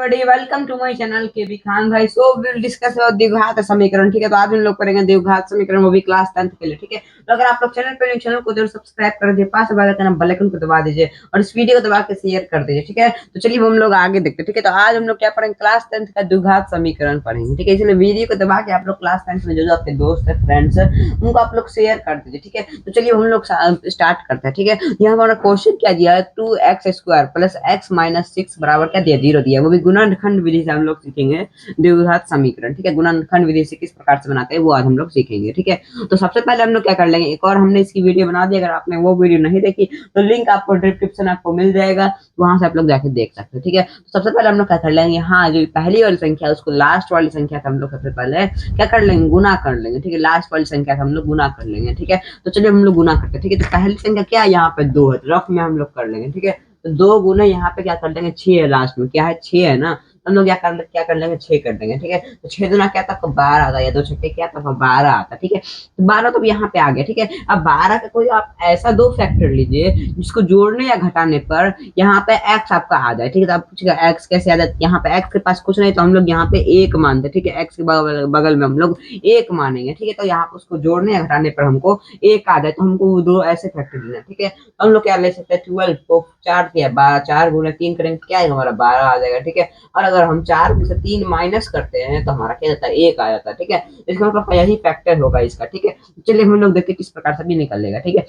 everybody, welcome to my channel KB Khan भाई। So will discuss about द्विघात समीकरण। ठीक है, तो आज हम लोग करेंगे द्विघात समीकरण, वो भी क्लास 10th के लिए। ठीक है, तो अगर आप लोग चैनल पर चैनल को जरूर सब्सक्राइब कर दीजिए, पास वाला बेल आइकन को दबा दीजिए और इस वीडियो को दबा के शेयर कर दीजिए। ठीक है, तो चलिए हम लोग आगे देखते हैं। ठीक है, तो आज हम लोग क्या पढ़ेंगे, क्लास 10th का द्विघात समीकरण पढ़ेंगे। ठीक है, इसलिए वीडियो को दबा के आप लोग क्लास 10th में जो आपके दोस्त है, फ्रेंड्स है, उनको आप लोग शेयर कर दीजिए। ठीक है, तो चलिए हम लोग स्टार्ट करते हैं। ठीक है, यहाँ हमारा क्वेश्चन क्या दिया है, 2x² प्लस x माइनस 6 बराबर क्या दिया, 0 दिया। वो भी गुणनखंड विधि से हम लोग सीखेंगे द्विघात समीकरण। ठीक है, गुणनखंड विधि से किस प्रकार से बनाते हैं वो आज हम लोग सीखेंगे। ठीक है, तो सबसे पहले हम लोग क्या कर लेंगे, एक और हमने इसकी वीडियो बना दी। अगर आपने वो वीडियो नहीं देखी तो लिंक आपको डिस्क्रिप्शन आपको मिल जाएगा, वहां से आप लोग जाके देख सकते हैं। ठीक है, तो सबसे पहले हम लोग क्या कर लेंगे, यहाँ जो पहली वाली संख्या है उसको लास्ट वाली संख्या से हम लोग सबसे पहले क्या कर लेंगे, गुना कर लेंगे। ठीक है, लास्ट वाली संख्या से हम लोग गुना कर लेंगे। ठीक है, तो चलिए हम लोग गुना करते हैं। ठीक है, तो पहली संख्या क्या है, यहाँ पे 2 है, रफ में हम लोग कर लेंगे। ठीक है, तो 2 गुना यहाँ पे क्या कर देंगे, 6 है, लास्ट में क्या है, 6 है ना, हम लोग क्या कर लेंगे, 6 कर देंगे। ठीक है, तो 6 दुना क्या था, 12 आता, या 2 छक्के क्या था, 12 आता। ठीक है, तो 12 तो यहाँ पे आ गया। ठीक है, अब 12 का कोई आप ऐसा दो फैक्टर लीजिए जिसको जोड़ने या घटाने पर यहाँ पे x आपका आ जाए। ठीक है, तो आप पूछेगा x कैसे आ जाए, यहाँ पे x के पास कुछ नहीं तो हम लोग यहाँ पे 1 मानते। ठीक है, x के बगल में हम लोग 1 मानेंगे। ठीक है, तो यहाँ पे उसको जोड़ने या घटाने पर हमको 1 आ जाए, तो हमको वो दो ऐसे फैक्टर लेना। ठीक है, तो हम लोग क्या ले सकते हैं, 12 को 4 किया, 12, 4 गुना 3 करेंगे क्या है, हमारा 12 आ जाएगा। ठीक है, और अगर हम 4 में से 3 माइनस करते हैं तो हमारा क्या जाता है, 1 आ जाता है। ठीक है, इसका मतलब यही फैक्टर होगा इसका। ठीक है, चलिए हम लोग देखते हैं किस प्रकार से भी निकलेगा। ठीक है,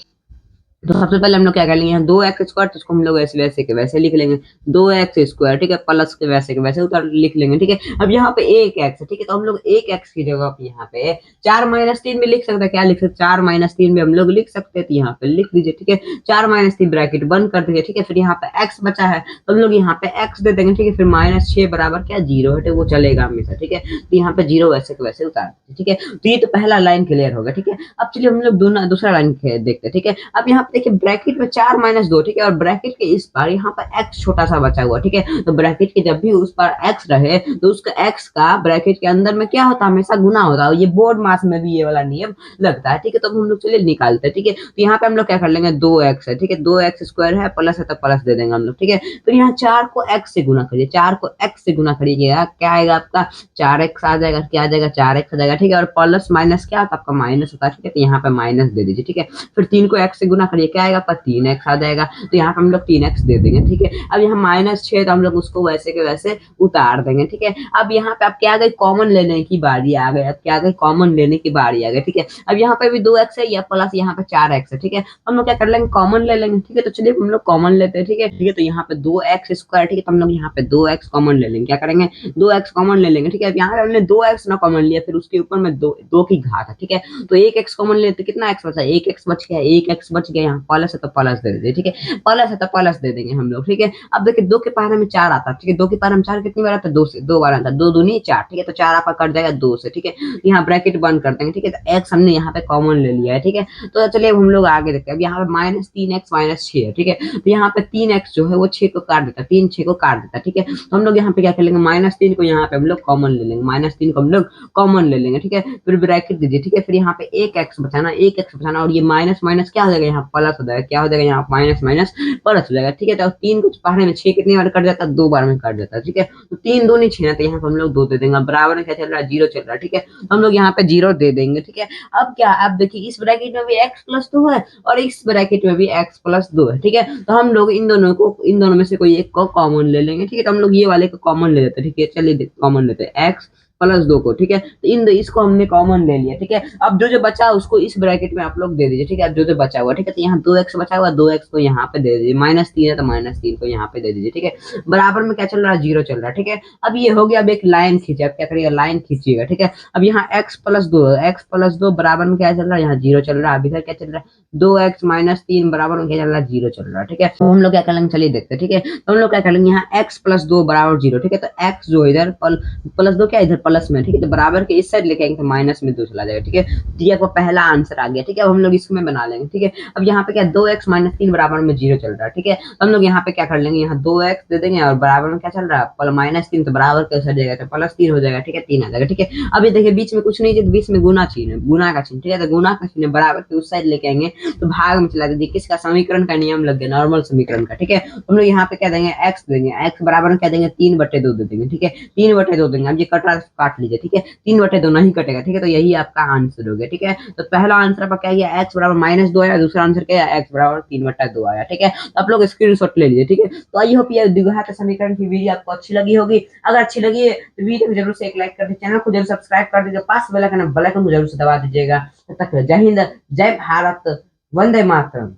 तो सबसे पहले हम लोग क्या कर लेंगे, यहाँ 2x² तो इसको हम लोग ऐसे वैसे के वैसे लिख लेंगे, 2x²। ठीक है, प्लस के वैसे के वैसे उतर लिख लेंगे। ठीक है, अब यहाँ पे 1x है। ठीक है, तो हम लोग 1x की जगह पे यहाँ पे 4 माइनस 3 भी लिख सकते हैं। क्या लिख सकते, 4 माइनस 3 भी हम लोग लिख सकते हैं, तो यहाँ पे लिख दीजिए। ठीक है, 4 माइनस 3 ब्रैकेट बंद कर दीजिए। ठीक है, फिर यहाँ पे x बचा है तो हम लोग यहाँ पे x दे देंगे। ठीक है, फिर -6 बराबर क्या, 0 है, वो चलेगा हमेशा। ठीक है, तो यहाँ पे 0 वैसे के वैसे उतार दीजिए। ठीक है, तो ये तो पहला लाइन क्लियर होगा। ठीक है, अब चलिए हम लोग दूसरा लाइन देखते हैं। ठीक है, अब यहाँ पे देखिए ब्रैकेट में 4 माइनस 2। ठीक है, और ब्रैकेट के इस बार यहाँ पर x छोटा सा बचा हुआ। ठीक है, तो ब्रैकेट के जब भी उस पर x रहे तो उसका x का ब्रैकेट के अंदर में क्या होता है, हमेशा गुना होता है। ये बोर्ड मास में भी ये वाला नियम लगता है। ठीक है, तो हम लोग चलिए निकालते हैं। ठीक है, तो यहाँ पे हम लोग क्या कर लेंगे, 2x है। ठीक है, 2x² है, प्लस है तो प्लस दे देंगे हम लोग। ठीक है, फिर यहाँ 4 को x से गुना करिए, 4 को x से गुना करिएगा, क्या आएगा आपका, 4x आ जाएगा। क्या आ जाएगा, 4x आ जाएगा। ठीक है, और प्लस माइनस क्या होता है आपका, माइनस होता है। ठीक है, तो यहाँ पे माइनस दे दीजिए। ठीक है, फिर 3 को x से गुना करिए, क्या आएगा आपका, 3x आ जाएगा, तो यहाँ पे हम लोग 3x दे देंगे। ठीक है, अब यहाँ -6 तो हम लोग उसको वैसे के वैसे उतार देंगे। ठीक है, अब यहाँ पे आप क्या आ गई, कॉमन लेने की बारी आ गई। अब क्या आ गई, कॉमन लेने की बारी आ गई। ठीक है, अब यहाँ पे भी 2x है, या प्लस यहाँ पे 4x है। ठीक है, हम लोग क्या कर लेंगे, कॉमन ले लेंगे। ठीक है, तो चलिए हम लोग कॉमन लेते हैं। ठीक है, तो यहाँ पे 2x²। ठीक है, तो हम लोग यहाँ पे 2x कॉमन ले लेंगे। क्या करेंगे, 2x कॉमन ले लेंगे। ठीक है, अब यहाँ पे हमने 2x ना कॉमन लिया, फिर उसके ऊपर में 2 की घात है। ठीक है, तो 1x कॉमन लेते, कितना x बचा, 1x बच गया, 1x बच गया, यहाँ प्लस है तो प्लस दे दीजिए। ठीक है, प्लस है तो प्लस दे देंगे हम लोग। ठीक है, अब देखिए 2 के पारे में 4 आता है। ठीक है, 2 के पारे में 4 कितनी बार आता है, 2 से 2 बार आता है, 2 दूनी 4। ठीक है, तो 4 आपका कट जाएगा 2 से। ठीक है, यहाँ ब्रैकेट बंद कर देंगे। ठीक है, तो x हमने यहाँ पे कॉमन ले लिया है। ठीक है, तो चलिए हम लोग आगे देखते हैं। अब यहाँ पे -3x -6 है। ठीक है, तो यहाँ पे 3x जो है वो 6 को काट देता है, 3 6 को काट देता है। ठीक है, तो हम लोग यहाँ पे क्या कर लेंगे, -3 को यहाँ पे हम लोग कॉमन ले लेंगे, -3 को हम लोग कॉमन ले लेंगे। ठीक है, फिर ब्रैकेट दीजिए। ठीक है, फिर यहाँ पे 1x बचाना, 1x बचाना, और ये माइनस माइनस क्या हो जाएगा, यहाँ प्लस हो जाएगा। क्या हो जाएगा, यहाँ माइनस माइनस प्लस हो जाएगा। ठीक है, तो 3 को पढ़ने में 6 कितनी बार कट जाता है, 2 बार में कट जाता है। ठीक है, तो 3 दूनी 6 है, तो यहाँ पे हम लोग 2 दे देंगे। बराबर में क्या चल रहा है, 0 चल रहा है। ठीक है, तो हम लोग यहाँ पे 0 दे देंगे। ठीक है, अब क्या, अब देखिए इस ब्रैकेट में भी x+2 है और इस ब्रैकेट में भी x+2 है। ठीक है, तो हम लोग इन दोनों में से कोई एक को कॉमन ले लेंगे। ठीक है, तो हम लोग ये वाले को कॉमन ले लेते हैं। ठीक है, चलिए कॉमन लेते हैं, x+2 को। ठीक है, तो इसको हमने कॉमन ले लिया। ठीक है, अब जो बचा उसको इस ब्रैकेट में आप लोग दे दीजिए। ठीक है, अब जो बचा हुआ, ठीक है, तो यहाँ 2x बचा हुआ, 2x को यहाँ पे दे दीजिए, -3 है तो -3 को यहाँ पे दे दीजिए। ठीक है, बराबर में क्या चल रहा है, 0 चल रहा है। ठीक है, अब ये हो गया। अब एक लाइन खींचे, अब क्या करिएगा, लाइन खींचिएगा। ठीक है, अब यहाँ x+2 बराबर में क्या चल रहा है, यहाँ 0 चल रहा है। अब इधर क्या चल रहा है, 2x -3 बराबर में क्या चल रहा है, 0 चल रहा है। ठीक है, तो हम लोग क्या कर लेंगे, चलिए देखते हैं। ठीक है, तो हम लोग क्या कर लेंगे, यहाँ x+2 बराबर 0। ठीक है, तो x जो इधर +2 क्या इधर प्लस में, ठीक है, तो बराबर के इस साइड लेके आएंगे तो माइनस में 2 चला जाएगा, ठीक है। तो ये आपका पहला आंसर आ गया, ठीक है। अब हम लोग इसमें बना लेंगे, ठीक है। अब यहाँ पे क्या 2x माइनस 3 बराबर में 0 चल रहा है, ठीक है। तो हम लोग यहाँ पे क्या कर लेंगे, यहाँ 2x दे देंगे और बराबर में क्या चल रहा है माइनस 3, तो बराबर के उस जाएगा तो प्लस 3 हो जाएगा, ठीक है, 3 आ जाएगा, ठीक है। अब ये देखिए बीच में कुछ नहीं है, तो बीच में गुना चिन्ह है, गुना का चिन्ह, ठीक है। तो गुना का चिन्ह बराबर के उस साइड लेके आएंगे तो भाग में चला देंगे, किसका समीकरण का नियम लग गया, नॉर्मल समीकरण का, ठीक है। हम लोग यहाँ पे क्या देंगे x देंगे, x बराबर में क्या देंगे 3/2 दे देंगे, ठीक है। 3/2 देंगे, अब ये कट रहा है काट लीजिए, ठीक है। 3/2 नहीं कटेगा, ठीक है। तो यही आपका आंसर हो गया, ठीक है। तो पहला आंसर आपका क्या गया, x बराबर -2 आया, दूसरा आंसर क्या है x बराबर 3/2 आया, ठीक है। तो आप लोग स्क्रीनशॉट ले लीजिए, ठीक है। तो आई होप ये द्विघात समीकरण की वीडियो आपको अच्छी लगी होगी। अगर अच्छी लगी है तो वीडियो को जरूर से एक लाइक कर दीजिए, चैनल को जरूर सब्सक्राइब कर दीजिए, पास बेल आइकन को जरूर से दबा दीजिएगा। तब तक जय हिंद, जय भारत, वंदे मातरम।